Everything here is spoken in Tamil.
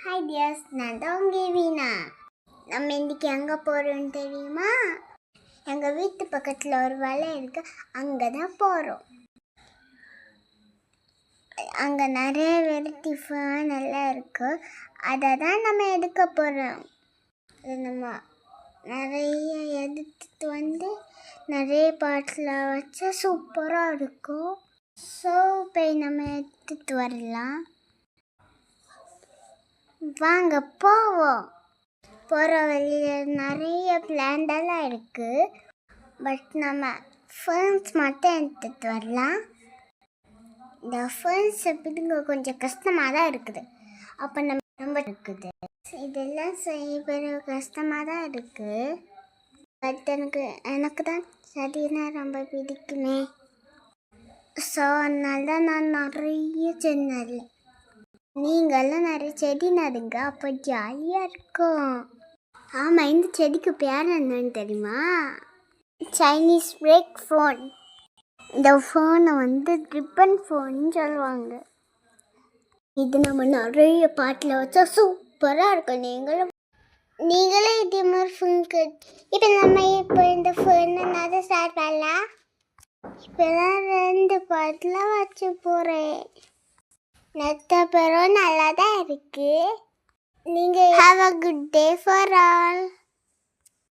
ஹாய் டியர்ஸ், நான் தான் உங்கள் வீணா. நம்ம இன்றைக்கி எங்கே போகிறோன்னு தெரியுமா? எங்கள் வீட்டு பக்கத்தில் ஒரு வலை இருக்குது, அங்கே தான் போகிறோம். அங்கே நிறைய வெரைட்டி ஃபேன் எல்லாம் இருக்குது, அதை தான் நம்ம எடுக்க போகிறோம். அது நம்ம நிறைய எடுத்துட்டு வந்து நிறைய பாட்டில் வச்சா சூப்பராக இருக்கும். ஸோ போய் நம்ம எடுத்துகிட்டு வரலாம். வாங்க போவோம். போகிற வழியில் நிறைய பிளான்டெல்லாம் இருக்குது, பட் நம்ம ஃபேன்ஸ் மட்டும் எடுத்துகிட்டு வரலாம். இந்த ஃபேன்ஸ் எப்படிங்க கொஞ்சம் கஷ்டமாக தான் இருக்குது. அப்போ நம்ம ரொம்ப இருக்குது, இதெல்லாம் செய்ய கஷ்டமாக தான் இருக்குது. பட் எனக்கு தான் செடினா ரொம்ப பிடிக்குமே. ஸோ அதனால தான் நான் நிறைய செடி. நீங்கள்லாம் நிறைய செடி நடுங்க, அப்போ ஜாலியாக இருக்கும். ஆமாம், இந்த செடிக்கு பேர் என்னன்னு தெரியுமா? Chinese break phone. இந்த ஃபோனை வந்து ரிப்பன் ஃபோன்னு சொல்லுவாங்க. இது நம்ம நிறைய பாட்டில் வச்சா சூப்பராக இருக்கும். நீங்களே இதே மாதிரி ஃபோன் இப்போ நம்ம இந்த ஃபோனை நிறைய ஸ்டார்ட் பண்ணலாம். இப்போ தான் 2 பாட்டில் வச்சு போகிறேன். நெத்த பேரும் நல்லா தான் இருக்குது. நீங்கள் have a good day for all.